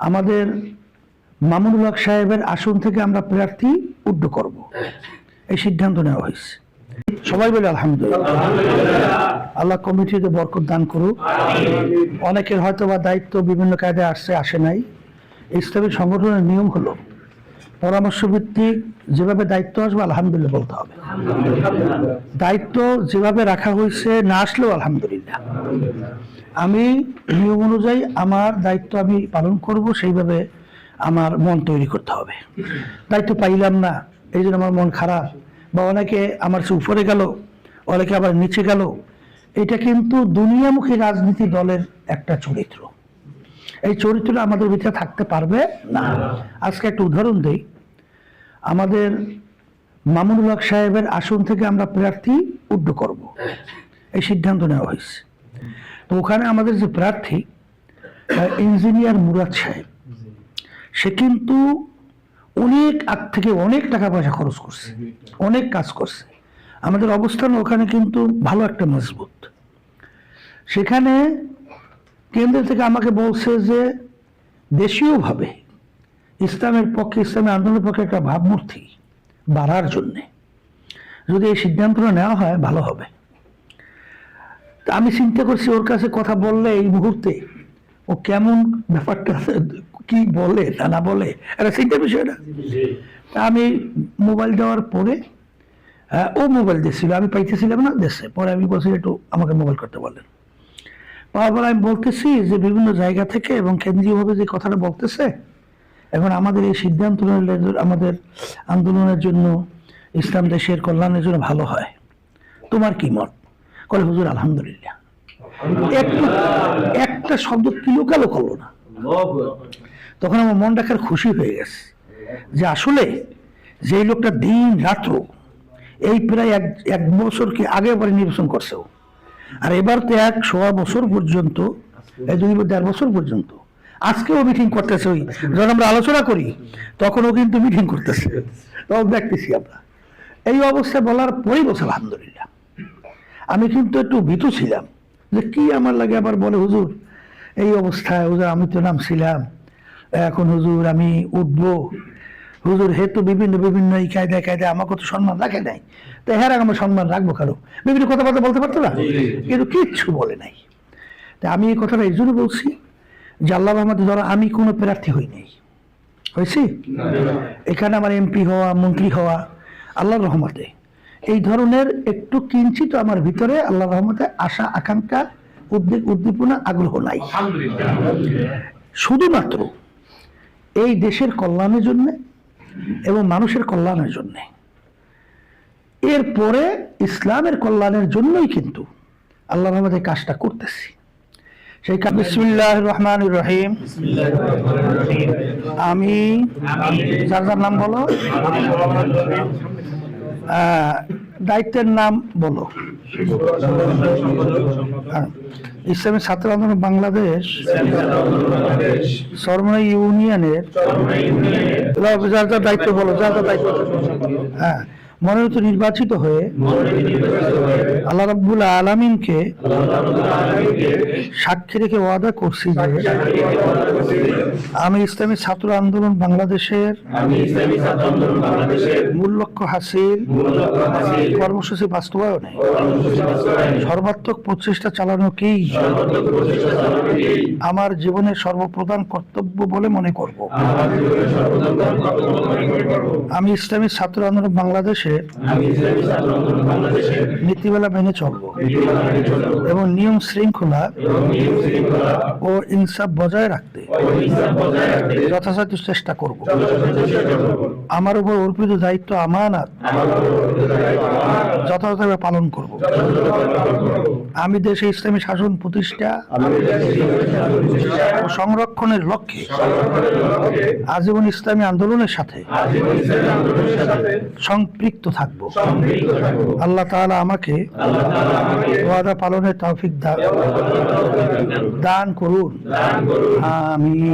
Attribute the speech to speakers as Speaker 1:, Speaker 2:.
Speaker 1: আমাদের মামুনুল হক সাহেবের আসন থেকে আমরা প্রার্থী উদ্ধ করব, এই সিদ্ধান্ত নেওয়া হয়েছে। সবাই বলে আলহামদুলিল্লাহ। আল্লাহ কমিটিতে বরকত দান করুক। অনেকের হয়তো বা দায়িত্ব বিভিন্ন কায়দায় আসে নাই। ইসলামী সংগঠনের নিয়ম হলো পরামর্শ ভিত্তিক যেভাবে দায়িত্ব আসবে আলহামদুলিল্লাহ বলতে হবে। দায়িত্ব যেভাবে রাখা হয়েছে না আসলেও আলহামদুলিল্লাহ। আমি নিয়ম অনুযায়ী আমার দায়িত্ব আমি পালন করব, সেইভাবে আমার মন তৈরি করতে হবে। দায়িত্ব পাইলাম না এই জন্য আমার মন খারাপ, বা অনেকে আমার চেয়ে উপরে গেল, অনেকে আবার নিচে গেল, এটা কিন্তু দুনিয়ামুখী রাজনীতি দলের একটা চরিত্র। এই চরিত্র আমাদের ভিতরে থাকতে পারবে না। আজকে একটা উদাহরণ দেই। আমাদের মামুনুল হক সাহেবের আসন থেকে আমরা প্রার্থী উদ্ধ করব, এই সিদ্ধান্ত নেওয়া হয়েছে। তো ওখানে আমাদের যে প্রার্থী ইঞ্জিনিয়ার মুরাদ সাহেব, সে কিন্তু অনেক আগ থেকে অনেক টাকা পয়সা খরচ করছে, অনেক কাজ করছে। আমাদের অবস্থান ওখানে কিন্তু ভালো একটা মজবুত। সেখানে কেন্দ্র থেকে আমাকে বলছে যে দেশীয়ভাবে ইসলামের পক্ষে, ইসলামী আন্দোলনের পক্ষে একটা ভাবমূর্তি বাড়ার জন্যে যদি এই সিদ্ধান্তটা নেওয়া হয় ভালো হবে। তা আমি চিন্তা করছি ওর কাছে কথা বললে এই মুহূর্তে ও কেমন ব্যাপারটা কি বলে না বলে, একটা চিন্তার বিষয় না। আমি মোবাইল দেওয়ার পরে ও মোবাইল দিয়েছিল, আমি পাইতেছিলাম না দেশে। পরে আমি বলছি একটু আমাকে মোবাইল করতে বললেন। পাওয়ার পর আমি বলতেছি যে বিভিন্ন জায়গা থেকে এবং কেন্দ্রীয়ভাবে যে কথাটা বলতেছে, এখন আমাদের এই সিদ্ধান্ত আমাদের আন্দোলনের জন্য, ইসলাম দেশের কল্যাণের জন্য ভালো হয়। তোমার কি মত? বলে হুজুর আলহামদুলিল্লাহ। একটা শব্দ কিলোকালো করলো না। তখন আমার মন রাখার খুশি হয়ে গেছে যে আসলে যে লোকটা দিন রাত্র এই প্রায় এক বছরকে আগেবারে নির্বাচন করছে, আর এবার তো 1.25 বছর পর্যন্ত, এই 2.5 বছর পর্যন্ত, আজকেও মিটিং করতেছে। ওই যখন আমরা আলোচনা করি তখনও কিন্তু মিটিং করতেছে, তখন দেখতেছি আমরা। এই অবস্থায় বলার পরেই বলছে আলহামদুলিল্লাহ। আমি কিন্তু একটু ভীতু ছিলাম যে কি আমার লাগে আবার বলে হুজুর এই অবস্থায়, হুজুর আমি তো নামছিলাম, এখন হুজুর আমি উঠবো, হুজুর হে তো বিভিন্ন এই কায়দায় আমাকে তো সম্মান রাখে নাই, তো হ্যাঁ আমার সম্মান রাখবো কারো, বিভিন্ন কথাবার্তা বলতে পারতো না, কিন্তু কিচ্ছু বলে নাই। তা আমি এই কথাটা এই জন্য বলছি যে আল্লাহ রহমতে ধরো আমি কোনো প্রার্থী হই নাই, হয়েছি এখানে আমার এমপি হওয়া, মন্ত্রী হওয়া আল্লাহর রহমতে, এই ধরনের একটু কিঞ্চিত আমার ভিতরে আল্লাহর রহমতে আশা, আকাঙ্ক্ষা, উদ্দীপনা, আগ্রহ নাই। শুধুমাত্র এই দেশের কল্যাণের জন্য এবং মানুষের কল্যাণের জন্য, এরপরে ইসলামের কল্যাণের জন্যই কিন্তু আল্লাহর রহমতে কাজটা করতেছি। সেই কাজ বিসমিল্লাহির রহমানির রহিম। আমি যার যার নাম বলো, দায়িত্বের নাম বলো। ইসলামী ছাত্র আন্দোলন বাংলাদেশ সরমনাই ইউনিয়নের যার যার দায়িত্ব বলো, যার যার দায়িত্ব। হ্যাঁ, মনোনীত নির্বাচিত হয়ে আল্লাহ রাব্বুল আলামিনকে সাক্ষী রেখে ওয়াদা করছি যে আমি ইসলামী ছাত্র আন্দোলন বাংলাদেশের মূল লক্ষ্য হাসিল কর্মসূচি বাস্তবায়নে সর্বাত্মক প্রচেষ্টা চালানোকেই আমার জীবনের সর্বপ্রধান কর্তব্য বলে মনে করব। আমি ইসলামী ছাত্র আন্দোলন বাংলাদেশের নীতিমালা মেনে চলব এবং নিয়ম শৃঙ্খলা ও ইনসাফ বজায় রাখতে যথাসাধ্য চেষ্টা করব। আমার উপর অর্পিত দায়িত্ব আমানত যথাযথভাবে পালন করব। আমি দেশে ইসলামী শাসন প্রতিষ্ঠা ও সংরক্ষণের লক্ষ্যে আজীবন ইসলামী আন্দোলনের সাথে সম্পৃক্ত থাকব। আল্লাহ তাআলা আমাকে ওয়াদা পালনের তৌফিক দান করুন। আমিন।